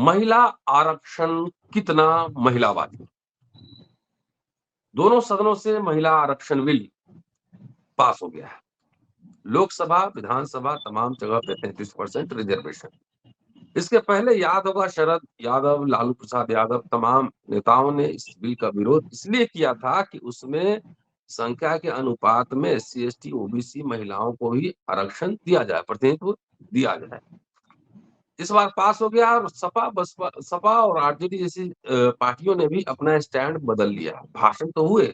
महिला आरक्षण कितना महिलावादी? दोनों सदनों से महिला आरक्षण बिल पास हो गया है। लोकसभा, विधानसभा तमाम जगह पे 33% रिजर्वेशन। इसके पहले याद होगा शरद यादव, लालू प्रसाद यादव तमाम नेताओं ने इस बिल का विरोध इसलिए किया था कि उसमें संख्या के अनुपात में एससी, एसटी, ओबीसी महिलाओं को भी आरक्षण दिया जाए, प्रतिनिधित्व दिया जाए। इस बार पास हो गया और सपा और आरजेडी जैसी पार्टियों ने भी अपना स्टैंड बदल लिया। भाषण तो हुए,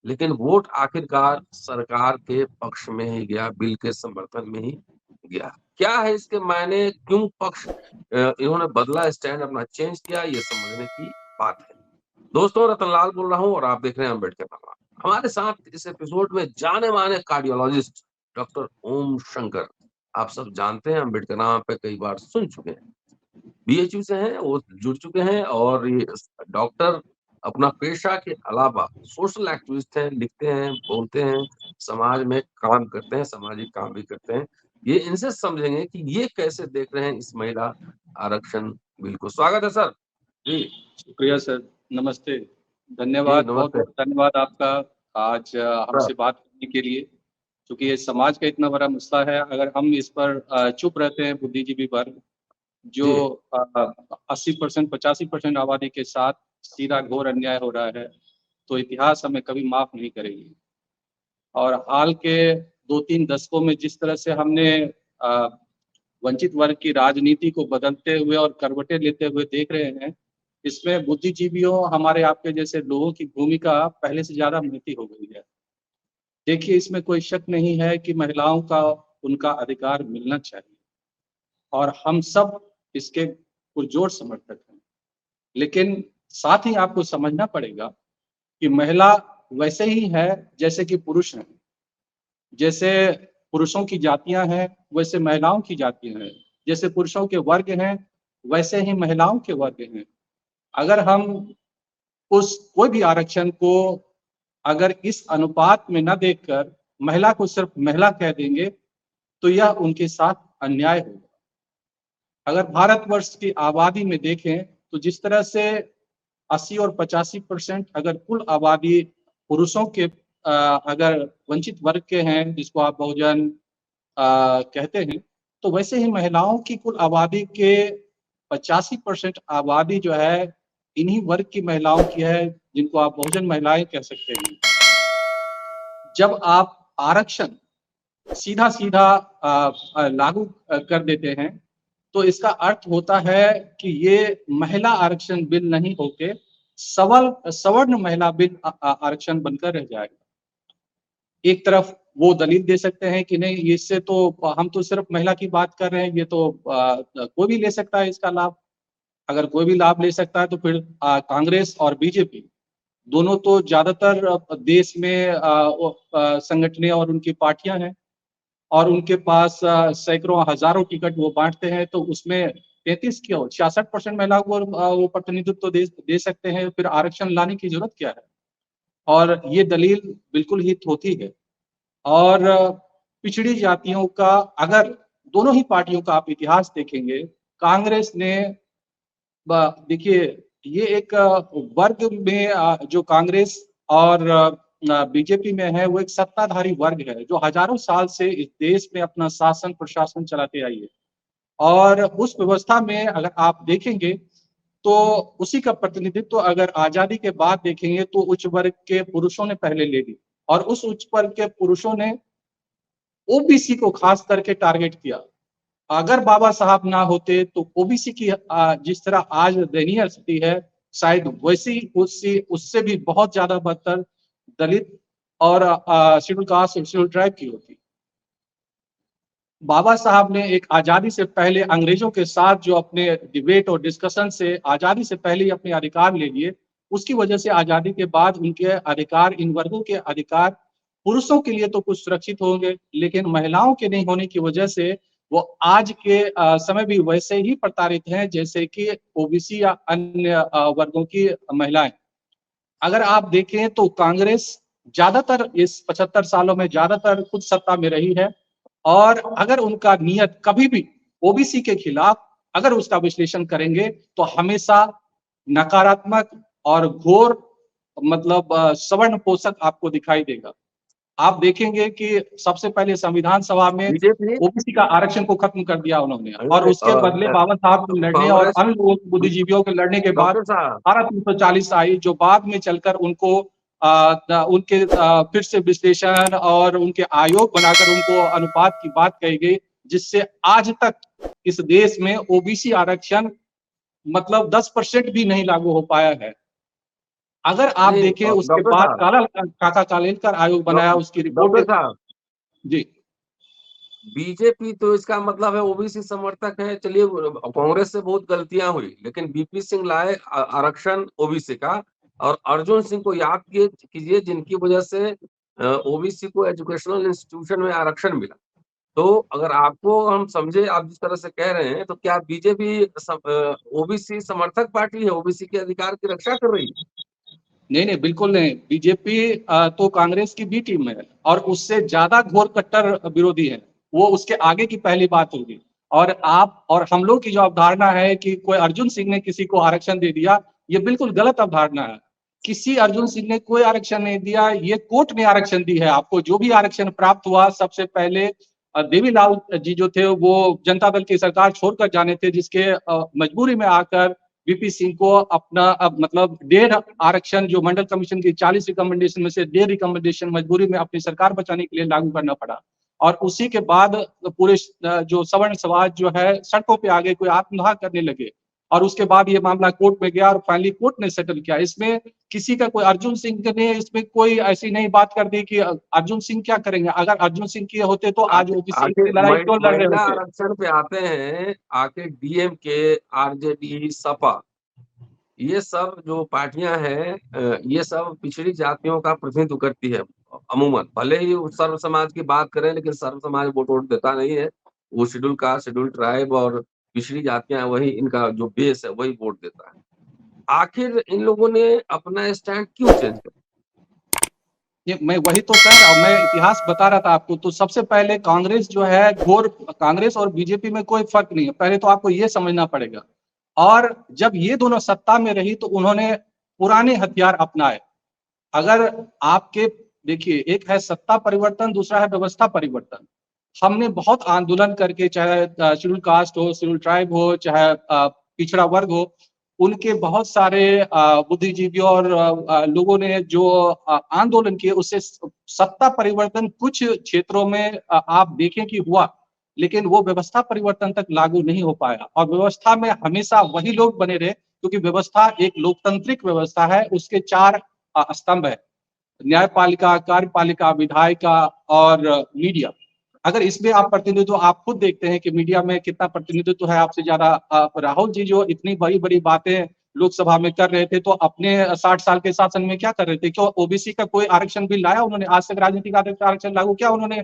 लेकिन वोट आखिरकार सरकार के पक्ष में ही गया, बिल के समर्थन में ही गया। क्या है इसके मायने, क्यों पक्ष इन्होंने बदला, स्टैंड अपना चेंज किया, ये समझने की बात है। दोस्तों, रतनलाल बोल रहा हूँ और आप देख रहे हैं अम्बेडकर बाबा। हमारे साथ इस एपिसोड में जाने माने कार्डियोलॉजिस्ट डॉक्टर ओम शंकर। आप सब जानते हैं, अम्बेडकर नाम पे कई बार सुन चुके हैं। बीएचयू से हैं, वो जुड़ चुके हैं और ये डॉक्टर अपना पेशा के अलावा सोशल एक्टिविस्ट हैं, लिखते हैं, बोलते हैं, समाज में काम करते हैं, सामाजिक काम भी करते हैं। ये इनसे समझेंगे कि ये कैसे देख रहे हैं इस महिला आरक्षण बिल को। स्वागत है सर जी। शुक्रिया सर, नमस्ते, जी धन्यवाद, बहुत नमस्ते बहुत धन्यवाद आपका आज सर। हमसे बात करने के लिए, क्योंकि ये समाज का इतना बड़ा मसला है। अगर हम इस पर चुप रहते हैं, बुद्धिजीवी वर्ग जो जी 80% 85% आबादी के साथ सीधा घोर अन्याय हो रहा है, तो इतिहास हमें कभी माफ नहीं करेगी। और हाल के 2-3 दशकों में जिस तरह से हमने वंचित वर्ग की राजनीति को बदलते हुए और करवटें लेते हुए देख रहे हैं, इसमें बुद्धिजीवियों, हमारे आपके जैसे लोगों की भूमिका पहले से ज्यादा महत्वपूर्ण हो गई है। देखिए, इसमें कोई शक नहीं है कि महिलाओं का उनका अधिकार मिलना चाहिए और हम सब इसके पुरजोर समर्थक हैं। लेकिन साथ ही आपको समझना पड़ेगा कि महिला वैसे ही है जैसे कि पुरुष हैं। जैसे पुरुषों की जातियां हैं, वैसे महिलाओं की जातियां हैं। जैसे पुरुषों के वर्ग हैं, वैसे ही महिलाओं के वर्ग हैं। अगर हम उस कोई भी आरक्षण को अगर इस अनुपात में न देखकर महिला को सिर्फ महिला कह देंगे, तो यह उनके साथ अन्याय होगा। अगर भारतवर्ष की आबादी में देखें तो जिस तरह से 80 और 85% अगर कुल आबादी पुरुषों के अगर वंचित वर्ग के हैं, जिसको आप बहुजन कहते हैं, तो वैसे ही महिलाओं की कुल आबादी के 85% आबादी जो है इन्हीं वर्ग की महिलाओं की है, जिनको आप बहुजन महिलाएं कह सकते हैं। जब आप आरक्षण सीधा सीधा लागू कर देते हैं, तो इसका अर्थ होता है कि ये महिला आरक्षण बिल नहीं होके सवर्ण महिला बिल आरक्षण बनकर रह जाएगा। एक तरफ वो दलील दे सकते हैं कि नहीं, इससे तो हम तो सिर्फ महिला की बात कर रहे हैं, ये तो कोई भी ले सकता है इसका लाभ। अगर कोई भी लाभ ले सकता है तो फिर कांग्रेस और बीजेपी दोनों तो ज्यादातर देश में संगठनें और उनकी पार्टियां हैं और उनके पास सैकड़ों हजारों टिकट वो बांटते हैं, तो उसमें 33 क्यों 66% महिलाओं को वो प्रतिनिधित्व तो दे सकते हैं। फिर आरक्षण लाने की जरूरत क्या है? और ये दलील बिल्कुल ही थोथी है। और पिछड़ी जातियों का अगर दोनों ही पार्टियों का आप इतिहास देखेंगे, कांग्रेस ने देखिए ये एक वर्ग में जो कांग्रेस और बीजेपी में है, वो एक सत्ताधारी वर्ग है जो हजारों साल से इस देश में अपना शासन प्रशासन चलाते आई है। और उस व्यवस्था में अगर आप देखेंगे तो उसी का प्रतिनिधित्व अगर आजादी के बाद देखेंगे तो उच्च वर्ग के पुरुषों ने पहले ले ली और उस उच्च वर्ग के पुरुषों ने ओबीसी को खास करके टारगेट किया। अगर बाबा साहब ना होते तो ओबीसी की जिस तरह आज दयनीय स्थिति है, शायद वैसी उससे भी बहुत ज्यादा बदतर दलित और शेड्यूल कास्ट और शेड्यूल ट्राइब की होती। बाबा साहब ने एक आजादी से पहले अंग्रेजों के साथ जो अपने डिबेट और डिस्कशन से आजादी से पहले ही अपने अधिकार ले लिए, उसकी वजह से आजादी के बाद उनके अधिकार, इन वर्गों के अधिकार पुरुषों के लिए तो कुछ सुरक्षित होंगे, लेकिन महिलाओं के नहीं होने की वजह से वो आज के समय भी वैसे ही प्रताड़ित हैं जैसे कि ओबीसी या अन्य वर्गों की महिलाएं। अगर आप देखें तो कांग्रेस ज्यादातर इस 75 सालों में ज्यादातर खुद सत्ता में रही है और अगर उनका नियत कभी भी ओबीसी के खिलाफ अगर उसका विश्लेषण करेंगे तो हमेशा नकारात्मक और घोर मतलब सवर्ण पोषक आपको दिखाई देगा। आप देखेंगे कि सबसे पहले संविधान सभा में बीजेपी ओबीसी का आरक्षण को खत्म कर दिया उन्होंने, और अरे, उसके बदले बाबा साहब के लड़ने और कांग्रेस, अन्य लोगों बुद्धिजीवियों के लड़ने के बाद डॉक्टर साहब, धारा 340 आई, जो बाद में चलकर उनको उनके फिर से विश्लेषण और उनके आयोग बनाकर उनको अनुपात की बात कही गई, जिससे आज तक इस देश में ओबीसी आरक्षण मतलब 10% भी नहीं लागू हो पाया है। अगर आप नहीं देखें उसके डॉक्टर बाद साहब, काका कालेलकर आयोग बनाया, उसकी डॉक्टर रिपोर्ट। साहब, जी बीजेपी तो इसका मतलब है ओबीसी समर्थक है। चलिए, कांग्रेस से बहुत गलतियां हुई, लेकिन बीपी सिंह लाए आरक्षण ओबीसी का, और अर्जुन सिंह को याद कीजिए, जिनकी वजह से ओबीसी को एजुकेशनल इंस्टीट्यूशन में आरक्षण मिला। तो अगर आपको हम समझे, आप जिस तरह से कह रहे हैं, तो क्या बीजेपी ओबीसी समर्थक पार्टी है, ओबीसी के अधिकार की रक्षा कर रही है? नहीं नहीं, बिल्कुल नहीं। बीजेपी तो कांग्रेस की बी टीम है और उससे ज्यादा घोर कट्टर विरोधी है, वो उसके आगे की पहली बात होगी। और आप और हम लोग की जो अवधारणा है कि कोई अर्जुन सिंह ने किसी को आरक्षण दे दिया, ये बिल्कुल गलत अवधारणा है। किसी अर्जुन सिंह ने कोई आरक्षण नहीं दिया, ये कोर्ट ने आरक्षण दी है आपको। जो भी आरक्षण प्राप्त हुआ, सबसे पहले देवीलाल जी जो थे वो जनता दल की सरकार छोड़कर जाने थे, जिसके मजबूरी में आकर वीपी सिंह को अपना अब मतलब 1.5 आरक्षण जो मंडल कमीशन की 40 रिकमेंडेशन में से 1.5 रिकमेंडेशन मजबूरी में अपनी सरकार बचाने के लिए लागू करना पड़ा। और उसी के बाद पूरे जो सवर्ण समाज जो है सड़कों पे आ गए, कोई आत्मदाह करने लगे, और उसके बाद ये मामला कोर्ट में गया और फाइनली कोर्ट ने सेटल किया। इसमें किसी का कोई अर्जुन सिंह ने इसमें कोई ऐसी नहीं बात कर दी कि अर्जुन सिंह क्या करेंगे। अगर अर्जुन सिंह के होते तो आज ओबीसी की आखिर लड़ाई क्यों लड़ रहे महिला होते। आरक्षण पे आते हैं, आखिर डीएमके, आरजेडी, सपा, ये सब जो पार्टियां हैं, ये सब पिछड़ी जातियों का प्रतिनिधित्व करती है। अमूमन भले ही वो सर्व समाज की बात करें, लेकिन सर्व समाज वोट देता नहीं है। वो शेड्यूल कास्ट, शेड्यूल ट्राइब और पिछड़ी जातियां, वही इनका जो बेस है, वही वोट देता है। आखिर इन लोगों ने अपना स्टैंड क्यों चेंज किया? ये मैं वही तो कह रहा हूँ, मैं इतिहास बता रहा था आपको। तो सबसे पहले कांग्रेस जो है घोर, कांग्रेस और बीजेपी में कोई फर्क नहीं है, पहले तो आपको ये समझना पड़ेगा। और जब ये दोनों सत्ता में रही तो उन्होंने पुराने हथियार अपनाए। अगर आपके देखिए, एक है सत्ता परिवर्तन, दूसरा है व्यवस्था परिवर्तन। हमने बहुत आंदोलन करके, चाहे शेड्यूल कास्ट हो, शेड्यूल ट्राइब हो, चाहे पिछड़ा वर्ग हो, उनके बहुत सारे बुद्धिजीवियों और लोगों ने जो आंदोलन किए, उससे सत्ता परिवर्तन कुछ क्षेत्रों में आप देखें कि हुआ, लेकिन वो व्यवस्था परिवर्तन तक लागू नहीं हो पाया। और व्यवस्था में हमेशा वही लोग बने रहे, क्योंकि व्यवस्था एक लोकतांत्रिक व्यवस्था है। उसके 4 स्तंभ है: न्यायपालिका, कार्यपालिका, विधायिका और मीडिया। अगर इसमें आप प्रतिनिधित्व, आप खुद देखते हैं कि मीडिया में कितना प्रतिनिधित्व है आपसे ज्यादा। राहुल जी जो इतनी बड़ी बड़ी बातें लोकसभा में कर रहे थे, तो अपने 60 साल के शासन में क्या कर रहे थे? क्यों ओबीसी का कोई आरक्षण बिल लाया उन्होंने? आज तक राजनीतिक आरक्षण लागू किया उन्होंने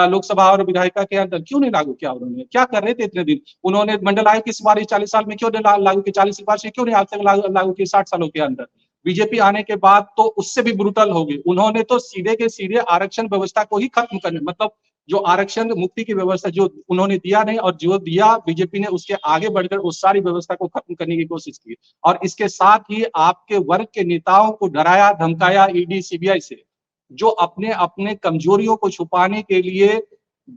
लोकसभा और विधायिका के अंदर? क्यों नहीं लागू किया उन्होंने? क्या कर रहे थे इतने दिन? उन्होंने मंडल आयोग की सिफारिश 40 साल में क्यों नहीं लागू की? 40 सिफारिश क्यों नहीं आज तक लागू की 60 सालों के अंदर? बीजेपी आने के बाद तो उससे भी ब्रूटल हो गई। उन्होंने तो सीधे के सीधे आरक्षण व्यवस्था को ही खत्म करने, मतलब जो आरक्षण मुक्ति की व्यवस्था जो उन्होंने दिया नहीं, और जो दिया बीजेपी ने, उसके आगे बढ़कर उस सारी व्यवस्था को खत्म करने की कोशिश की। और इसके साथ ही आपके वर्ग के नेताओं को डराया धमकाया ईडी सीबीआई से, जो अपने अपने कमजोरियों को छुपाने के लिए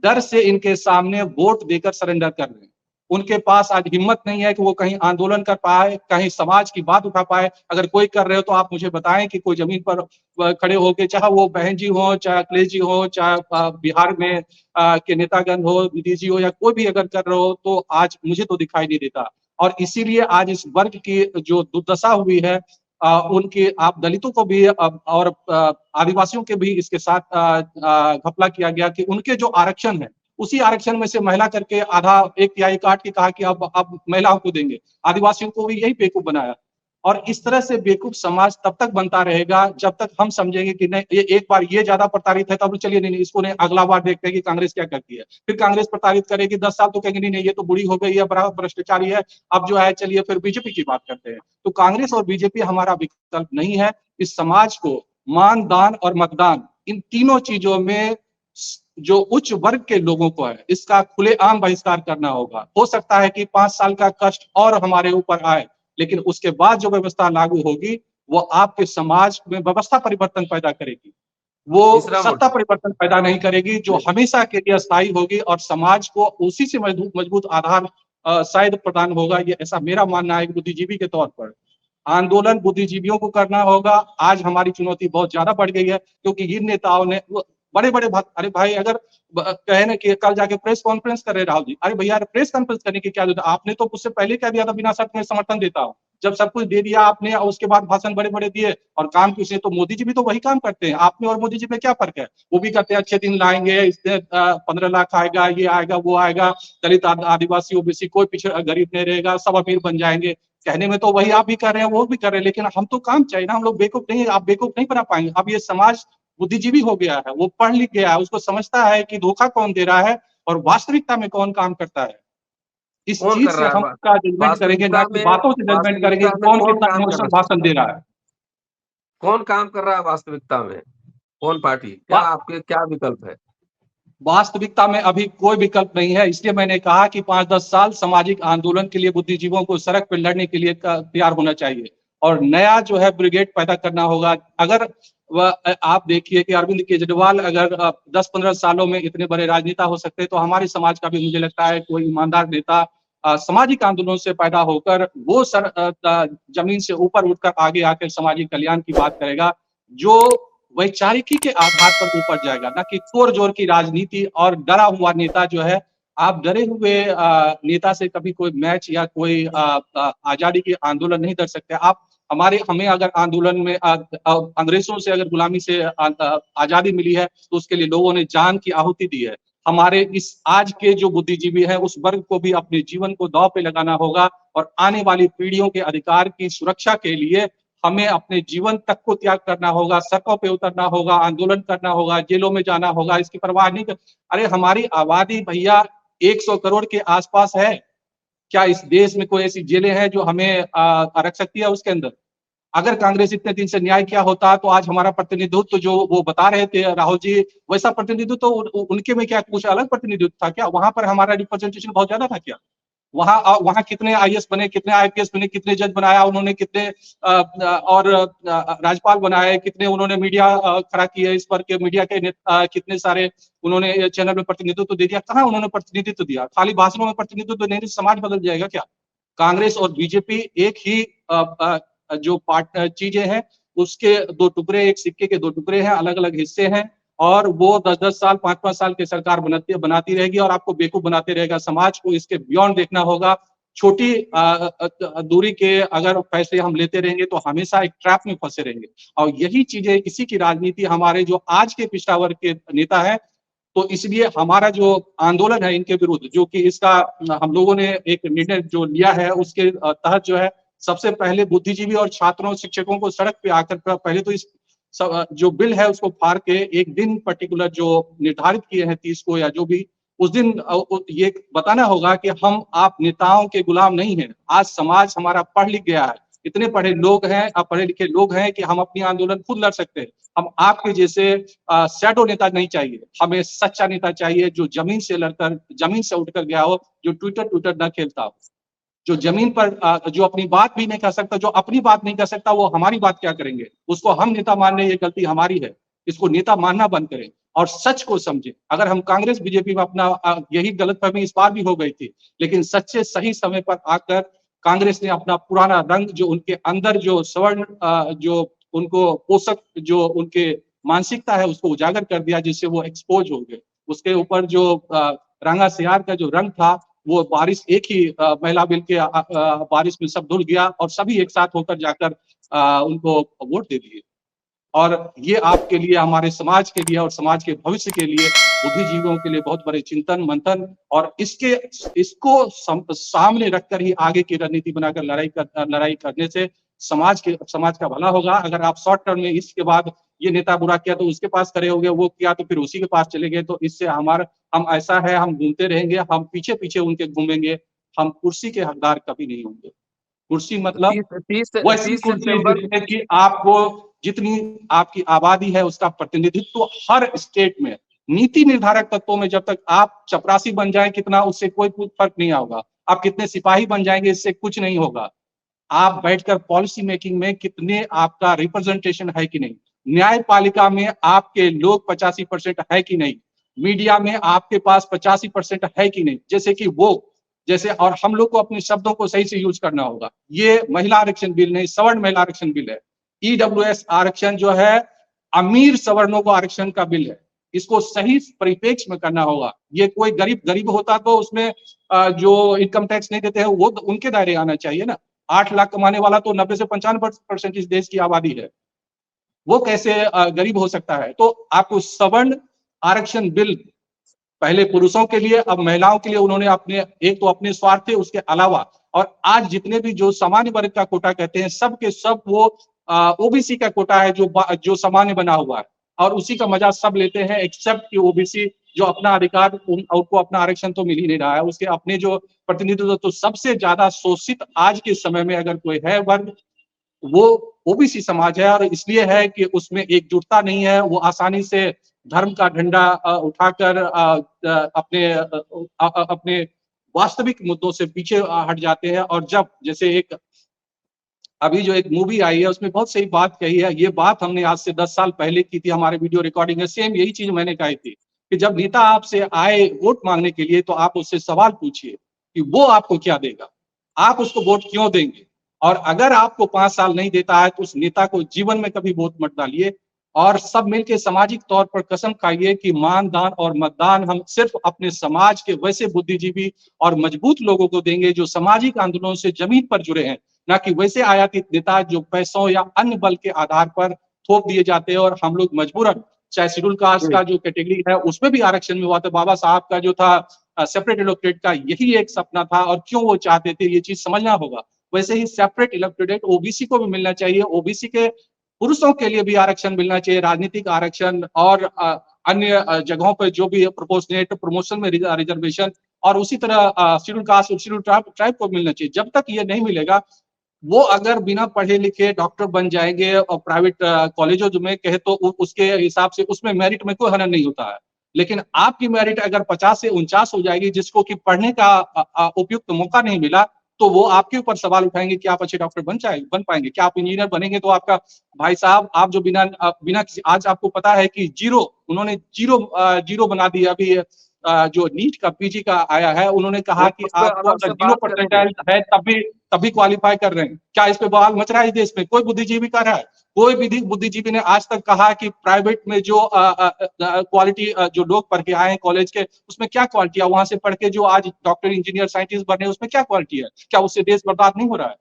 डर से इनके सामने वोट देकर सरेंडर कर रहे हैं। उनके पास आज हिम्मत नहीं है कि वो कहीं आंदोलन कर पाए, कहीं समाज की बात उठा पाए। अगर कोई कर रहे हो तो आप मुझे बताएं कि कोई जमीन पर खड़े होके, चाहे वो बहन जी हो, चाहे अखिलेश जी हो, चाहे बिहार में के नेतागण हो, दीदी जी हो, या कोई भी अगर कर रहे हो, तो आज मुझे तो दिखाई नहीं देता। और इसीलिए आज इस वर्ग की जो दुर्दशा हुई है, उनके आप दलितों को भी और आदिवासियों के भी इसके साथ घपला किया गया कि उनके जो आरक्षण है, उसी आरक्षण में से महिला करके आधा 1/3 काट के कहा कि अब महिलाओं को देंगे। आदिवासियों को भी यही बेवकूफ बनाया। और इस तरह से बेवकूफ समाज तब तक बनता रहेगा जब तक हम समझेंगे कि नहीं, ये एक बार ये ज्यादा प्रताड़ित है, तब चलिए नहीं इसको नहीं, अगला बार देखते हैं कि कांग्रेस क्या करती है। फिर कांग्रेस प्रताड़ित करेगी 10 साल, तो कहेंगे नहीं ये तो बुरी हो गई है, बड़ा भ्रष्टाचारी है, अब जो है चलिए फिर बीजेपी की बात करते हैं। तो कांग्रेस और बीजेपी हमारा विकल्प नहीं है। इस समाज को मान, दान और मतदान, इन तीनों चीजों में जो उच्च वर्ग के लोगों को है, इसका खुलेआम बहिष्कार करना होगा। हो सकता है कि 5 साल का कष्ट और हमारे ऊपर आए, लेकिन उसके बाद जो व्यवस्था लागू होगी वो आपके समाज में व्यवस्था परिवर्तन पैदा करेगी, वो तीसरा सत्ता मुद्दा, परिवर्तन पैदा नहीं करेगी, जो हमेशा के लिए अस्थायी होगी और समाज को उसी से मजबूत आधार शायद प्रदान होगा। ये ऐसा मेरा मानना है बुद्धिजीवी के तौर पर। आंदोलन बुद्धिजीवियों को करना होगा। आज हमारी चुनौती बहुत ज्यादा बढ़ गई है, क्योंकि इन नेताओं ने बड़े बड़े अरे भाई, अगर कहे ना कि कल जाके प्रेस कॉन्फ्रेंस कर रहे राहुल जी, अरे भैया प्रेस कॉन्फ्रेंस करने की क्या जरूरत है? आपने तो उससे पहले कह दिया था बिना शर्त में समर्थन देता हूं। जब सब कुछ दे दिया आपने और उसके बाद भाषण बड़े बड़े दिए और काम किसने? तो मोदी जी भी तो वही काम करते हैं। आप में और मोदी जी में क्या फर्क है? वो भी कहते हैं अच्छे दिन लाएंगे, इससे 15 लाख आएगा, ये आएगा, वो आएगा, दलित आदिवासी ओबीसी कोई पिछड़ा गरीब नहीं रहेगा, सब अमीर बन जाएंगे। कहने में तो वही आप भी कर रहे हैं, वो भी कर रहे हैं, लेकिन हम तो काम चाहिए ना। हम लोग बेवकूफ नहीं है, आप बेवकूफ नहीं बना पाएंगे। अब ये समाज बुद्धिजीवी हो गया है, वो पढ़ लिख गया है, उसको समझता है कि धोखा कौन दे रहा है और वास्तविकता में कौन काम करता है। इस कौन चीज कर से रहा है हम उसका जजमेंट करेंगे, ना वास्तविकता कि में? बातों से जजमेंट करेंगे कि वास्तविकता में कौन कौन कितना काम कर इमोशनल रहा भाषण है? दे रहा है। कौन काम कर रहा है वास्तविकता में? कौन पार्टी? क्या वा- आपके क्या विकल्प है? वास्तविकता में अभी कोई विकल्प नहीं है। इसलिए मैंने कहा कि 5-10 साल सामाजिक आंदोलन के लिए बुद्धिजीवियों को सड़क पर लड़ने के लिए तैयार होना चाहिए और नया जो है ब्रिगेड पैदा करना होगा। अगर आप देखिए कि अरविंद केजरीवाल अगर 10-15 सालों में इतने बड़े राजनेता हो सकते हैं, तो हमारे समाज का भी मुझे लगता है कोई ईमानदार नेता सामाजिक आंदोलनों से पैदा होकर वो जमीन से ऊपर उठकर आगे आकर सामाजिक कल्याण की बात करेगा, जो वैचारिकी के आधार पर ऊपर जाएगा, ना कि तोड़ जोड़ की राजनीति और डरा हुआ नेता जो है। आप डरे हुए नेता से कभी कोई मैच या कोई आजादी के आंदोलन नहीं कर सकते। आप हमें अगर आंदोलन में अंग्रेजों से अगर गुलामी से आजादी मिली है, तो उसके लिए लोगों ने जान की आहुति दी है। हमारे इस आज के जो बुद्धिजीवी है, उस वर्ग को भी अपने जीवन को दांव पे लगाना होगा और आने वाली पीढ़ियों के अधिकार की सुरक्षा के लिए हमें अपने जीवन तक को त्याग करना होगा, सड़कों पे उतरना होगा, आंदोलन करना होगा, जेलों में जाना होगा। इसकी परवाह नहीं कर। अरे हमारी आबादी भैया 100 करोड़ के आसपास है। क्या इस देश में कोई ऐसी जेलें हैं जो हमें रख सकती है उसके अंदर? अगर कांग्रेस इतने दिन से न्याय किया होता, तो आज हमारा प्रतिनिधित्व जो वो बता रहे थे राहुल जी, वैसा प्रतिनिधित्व तो उनके में क्या कुछ अलग प्रतिनिधित्व था क्या? वहां पर हमारा रिप्रेजेंटेशन बहुत ज्यादा था क्या? वहां कितने आईएएस बने, कितने आईपीएस बने, कितने जज बनाया उन्होंने, कितने और राज्यपाल बनाए, कितने उन्होंने मीडिया खड़ा किए, इस पर के मीडिया के कितने सारे उन्होंने चैनल में प्रतिनिधित्व दे दिया? कहाँ उन्होंने प्रतिनिधित्व दिया? खाली भाषणों में प्रतिनिधित्व देने से समाज बदल जाएगा क्या? कांग्रेस और बीजेपी एक ही जो पार्ट चीजें हैं, उसके दो टुकड़े, एक सिक्के के दो टुकड़े हैं, अलग अलग हिस्से हैं। और वो 10-10 साल 5-5 साल की सरकार बनाती रहेगी और आपको बेवकूफ बनाते रहेगा। समाज को इसके बियॉन्ड देखना होगा। छोटी दूरी के अगर फैसले हम लेते रहेंगे तो हमेशा एक ट्रैप में फंसे रहेंगे। और यही चीजें, इसी की राजनीति हमारे जो आज के पिछड़ा वर्ग के नेता है। तो इसलिए हमारा जो आंदोलन है इनके विरुद्ध, जो कि इसका हम लोगों ने एक निर्णय जो लिया है, उसके तहत जो है सबसे पहले बुद्धिजीवी और छात्रों शिक्षकों को सड़क पे आकर पहले तो इस जो बिल है उसको फाड़ के एक दिन पर्टिकुलर जो निर्धारित किए हैं 30 को या जो भी, उस दिन ये बताना होगा कि हम आप नेताओं के गुलाम नहीं हैं। आज समाज हमारा पढ़ लिख गया है, इतने पढ़े लोग हैं, पढ़े लिखे लोग हैं कि हम अपनी आंदोलन खुद लड़ सकते हैं। हम आपके जैसे शैडो नेता नहीं चाहिए, हमें सच्चा नेता चाहिए जो जमीन से लड़कर, जमीन से उठकर गया हो, जो ट्विटर न खेलता हो, जो जमीन पर जो अपनी बात भी नहीं कर सकता, जो अपनी बात नहीं कर सकता, वो हमारी बात क्या करेंगे? उसको हम नेता मान रहे, ये गलती हमारी है। इसको नेता मानना बंद करें और सच को समझे। अगर हम कांग्रेस बीजेपी में अपना यही गलतफहमी इस बार भी हो गई थी, लेकिन सच्चे सही समय पर आकर कांग्रेस ने अपना पुराना रंग, जो उनके अंदर जो स्वर्ण जो उनको पोषक जो उनके मानसिकता है, उसको उजागर कर दिया, जिससे वो एक्सपोज हो गए। उसके ऊपर जो रंगा सियार का जो रंग था, वो बारिश एक ही महिला बिल के बारिश में सब धुल गया और सभी एक साथ होकर जाकर उनको वोट दे दिए। और ये आपके लिए, हमारे समाज के लिए और समाज के भविष्य के लिए, बुद्धिजीवियों के लिए बहुत बड़े चिंतन मंथन और इसको सामने रखकर ही आगे की रणनीति बनाकर लड़ाई करने से समाज का भला होगा। अगर आप शॉर्ट टर्म में इसके बाद ये नेता बुरा किया तो उसके पास खड़े हो गए, वो किया तो फिर उसी के पास चले गए, तो इससे हम ऐसा है, हम घूमते रहेंगे, हम पीछे पीछे उनके घूमेंगे। हम कुर्सी के हकदार कभी नहीं होंगे। कुर्सी मतलब 30 वैसी कुर्सी सितंबर जिसमें कि आपको जितनी आपकी आबादी है उसका प्रतिनिधित्व हर स्टेट में नीति निर्धारक तत्वों में जब तक आप चपरासी बन जाए कितना, उससे कोई फर्क नहीं होगा। आप कितने सिपाही बन जाएंगे, इससे कुछ नहीं होगा। आप बैठकर पॉलिसी मेकिंग में कितने आपका रिप्रेजेंटेशन है कि नहीं, न्यायपालिका में आपके लोग 85% है कि नहीं, मीडिया में आपके पास 85% है कि नहीं, जैसे कि वो जैसे, और हम लोग को अपने शब्दों को सही से यूज करना होगा। ये महिला आरक्षण बिल नहीं, सवर्ण महिला आरक्षण बिल है। ईडब्ल्यूएस आरक्षण जो है अमीर सवर्णों को आरक्षण का बिल है, इसको सही परिप्रेक्ष्य में करना होगा। ये कोई गरीब होता तो उसमें जो इनकम टैक्स नहीं देते हैं वो उनके दायरे आना चाहिए ना। 8 लाख कमाने वाला तो 90 से 95% इस देश की आबादी है, वो कैसे गरीब हो सकता है? तो आपको सवर्ण आरक्षण बिल पहले पुरुषों के लिए, अब महिलाओं के लिए उन्होंने अपने एक तो अपने स्वार्थ थे, उसके अलावा और आज जितने भी जो सामान्य वर्ग का कोटा कहते हैं, सब के सब वो ओबीसी का कोटा है जो सामान्य बना हुआ है, और उसी का मजा सब लेते हैं एक्सेप्ट कि ओबीसी जो अपना अधिकार उनको अपना आरक्षण तो मिल ही नहीं रहा है, उसके अपने जो प्रतिनिधित्व। तो सबसे ज्यादा शोषित आज के समय में अगर कोई है वर्ग, वो ओबीसी समाज है, और इसलिए है कि उसमें एकजुटता नहीं है। वो आसानी से धर्म का झंडा उठाकर अपने वास्तविक मुद्दों से पीछे हट जाते हैं। और जब जैसे एक अभी जो एक मूवी आई है उसमें बहुत सही बात कही है, ये बात हमने आज से 10 साल पहले की थी, हमारे वीडियो रिकॉर्डिंग है, सेम यही चीज मैंने कही थी कि जब नेता आपसे आए वोट मांगने के लिए तो आप उससे सवाल पूछिए कि वो आपको क्या देगा, आप उसको वोट क्यों देंगे। और अगर आपको 5 साल नहीं देता है तो उस नेता को जीवन में कभी वोट मत डालिए, और सब मिलकर सामाजिक तौर पर कसम खाइए कि मान दान और मतदान हम सिर्फ अपने समाज के वैसे बुद्धिजीवी और मजबूत लोगों को देंगे जो सामाजिक आंदोलनों से जमीन पर जुड़े हैं, ना कि वैसे आयातित नेता जो पैसों या अन्य बल के आधार पर थोप दिए जाते हैं। और हम लोग मजबूरन, चाहे शेड्यूल कास्ट का जो कैटेगरी है उसमें भी आरक्षण में हुआ था, बाबा साहब का जो था सेपरेट इलेक्टोरेट का, यही एक सपना था और क्यों वो चाहते थे ये चीज समझना होगा। वैसे ही सेपरेट इलेक्टोरेट ओबीसी को भी मिलना चाहिए, ओबीसी के पुरुषों के लिए भी आरक्षण मिलना चाहिए, राजनीतिक आरक्षण और अन्य जगहों पर जो भी प्रोपोर्शनेट प्रमोशन में रिजर्वेशन, और उसी तरह शेड्यूल कास्ट और शेड्यूल ट्राइब को मिलना चाहिए। जब तक ये नहीं मिलेगा, वो अगर बिना पढ़े लिखे डॉक्टर बन जाएंगे और प्राइवेट कॉलेजों में कहे तो उसके हिसाब से उसमें मेरिट में कोई हनन नहीं होता है। लेकिन आपकी मेरिट अगर 50 से 49 हो जाएगी, जिसको कि पढ़ने का उपयुक्त मौका नहीं मिला, तो वो आपके ऊपर सवाल उठाएंगे कि आप अच्छे डॉक्टर बन पाएंगे क्या? आप इंजीनियर बनेंगे तो आपका भाई साहब, आप जो बिना आज आपको पता है कि उन्होंने जीरो बना दिया। अभी जो नीट का पीजी का आया है, उन्होंने कहा कि आपको अगर 0% है तब भी क्वालिफाई कर रहे हैं। क्या इस पे बवाल मच रहा है? इस देश में कोई बुद्धिजीवी कर रहा है? कोई भी बुद्धिजीवी ने आज तक कहा कि प्राइवेट में जो क्वालिटी जो लोग पढ़ के आए हैं कॉलेज के, उसमें क्या क्वालिटी है? वहां से पढ़ के जो आज डॉक्टर इंजीनियर साइंटिस्ट बने, उसमें क्या क्वालिटी है? क्या उससे देश बर्बाद नहीं हो रहा है?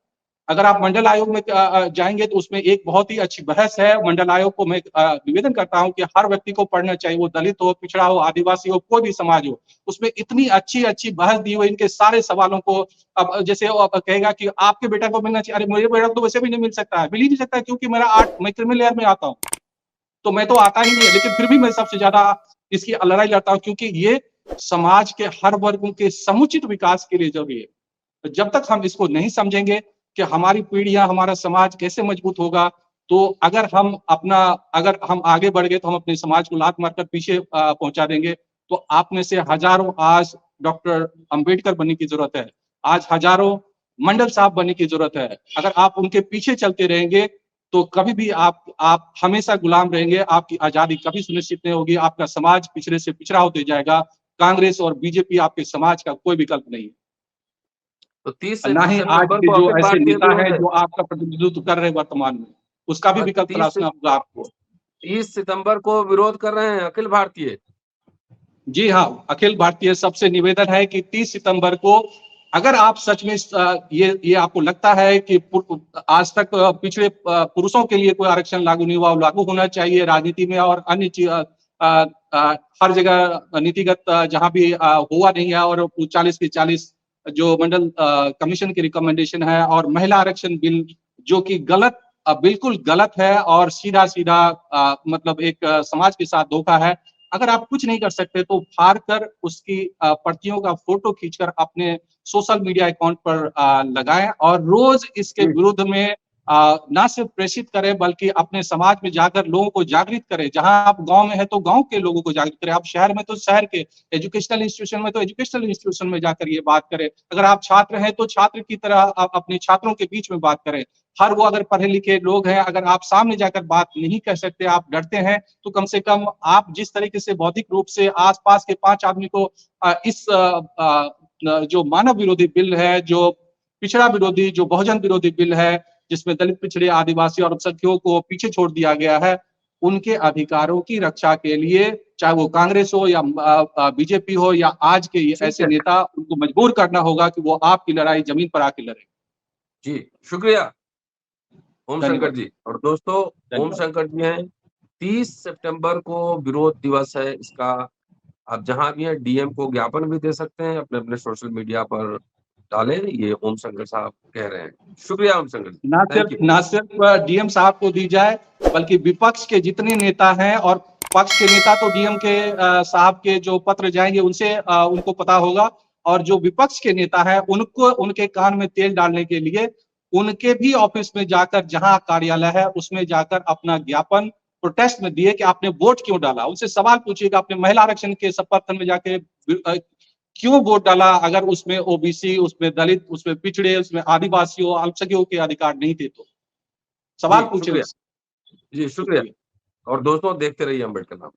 अगर आप मंडल आयोग में जाएंगे तो उसमें एक बहुत ही अच्छी बहस है। मंडल आयोग को मैं निवेदन करता हूं कि हर व्यक्ति को पढ़ना चाहिए, वो दलित हो, पिछड़ा हो, आदिवासी हो, कोई भी समाज हो। उसमें इतनी अच्छी बहस दी हुई, इनके सारे सवालों को अब जैसे कहेगा कि आपके बेटा को मिलना चाहिए, अरे मेरे बेटा को तो वैसे भी नहीं मिल सकता है, मिल ही नहीं सकता है, क्योंकि मैं क्रिमिनल लेयर में आता हूँ, तो मैं तो आता ही नहीं है। लेकिन फिर भी मैं सबसे ज्यादा इसकी लड़ाई लड़ता हूँ, क्योंकि ये समाज के हर वर्गों के समुचित विकास के लिए जरूरी है। जब तक हम इसको नहीं समझेंगे कि हमारी पीढ़ियां, हमारा समाज कैसे मजबूत होगा, तो अगर हम आगे बढ़ गए तो हम अपने समाज को लात मारकर पीछे पहुंचा देंगे। तो आप में से हजारों आज डॉक्टर अंबेडकर बनने की जरूरत है, आज हजारों मंडल साहब बनने की जरूरत है। अगर आप उनके पीछे चलते रहेंगे तो कभी भी आप हमेशा गुलाम रहेंगे, आपकी आजादी कभी सुनिश्चित नहीं होगी, आपका समाज पिछड़े से पिछड़ा होते जाएगा। कांग्रेस और बीजेपी आपके समाज का कोई विकल्प नहीं है। तो 30 ना ही आज सितंबर के को जो अखिल ऐसे भारतीय नेता विरोध हैं है। जो आपका प्रतिनिधित्व कर रहे हैं वर्तमान में, उसका भी विकल्प 30 तलाशना होगा आपको। 30 सितंबर को विरोध कर रहे हैं अखिल भारतीय। जी हाँ, अखिल भारतीय सबसे निवेदन है कि 30 सितंबर को अगर आप सच में ये आपको लगता है कि आज तक पिछड़े पुरुषों के लिए कोई आरक्षण लागू नहीं हुआ, लागू होना चाहिए राजनीति में और अन्य हर जगह नीतिगत जहां भी हुआ नहीं है, और 40 के 40 जो मंडल कमीशन की रिकमेंडेशन है, और महिला आरक्षण बिल जो कि बिल्कुल गलत है और सीधा मतलब एक समाज के साथ धोखा है। अगर आप कुछ नहीं कर सकते तो फाड़ कर उसकी प्रतियों का फोटो खींचकर अपने सोशल मीडिया अकाउंट पर लगाएं और रोज इसके विरुद्ध में ना सिर्फ प्रेषित करें बल्कि अपने समाज में जाकर लोगों को जागृत करें। जहां आप गांव में है तो गांव के लोगों को जागृत करें, आप शहर में तो शहर के, एजुकेशनल इंस्टीट्यूशन में तो एजुकेशनल इंस्टीट्यूशन में जाकर ये बात करें। अगर आप छात्र हैं तो छात्र की तरह आप अपने छात्रों के बीच में बात करें। हर वो अगर पढ़े लिखे लोग हैं, अगर आप सामने जाकर बात नहीं कह सकते, आप डरते हैं, तो कम से कम आप जिस तरीके से बौद्धिक रूप से आसपास के 5 आदमी को इस जो मानव विरोधी बिल है, जो पिछड़ा विरोधी, जो बहुजन विरोधी बिल है, जिसमें दलित, पिछड़े, आदिवासी और अल्पसंख्यकों को पीछे छोड़ दिया गया है, उनके अधिकारों की रक्षा के लिए चाहे वो कांग्रेस हो या बीजेपी हो या आज के ऐसे नेता, उनको मजबूर करना होगा कि वो आपकी लड़ाई जमीन पर आके लड़े। जी, शुक्रिया ओम शंकर जी। और दोस्तों, ओम शंकर जी हैं। 30 सितंबर को विरोध दिवस है इसका। आप जहां भी हैं डीएम को ज्ञापन भी दे सकते हैं, अपने अपने सोशल मीडिया पर डालें, ये ओम शंकर साहब कह रहे हैं। शुक्रिया ओम शंकर जी। ना सिर्फ डीएम साहब को दी जाए, बल्कि विपक्ष के जितने नेता हैं, और पक्ष के नेता तो डीएम के साहब के जो पत्र जाएंगे उनसे उनको पता होगा, और जो विपक्ष के नेता हैं उनको उनके कान में तेल डालने के लिए उनके भी ऑफिस में जाकर, जहां कार्यालय है उसमें जाकर अपना ज्ञापन प्रोटेस्ट में दिए कि आपने वोट क्यों डाला। उनसे सवाल पूछिएगा, आपने महिला आरक्षण के समर्थन में जाके क्यों वोट डाला, अगर उसमें ओबीसी, उसमें दलित, उसमें पिछड़े, उसमें आदिवासियों, अल्पसंख्यकों के अधिकार नहीं थे। तो सवाल पूछे। जी शुक्रिया। और दोस्तों, देखते रहिए अम्बेडकर नाम।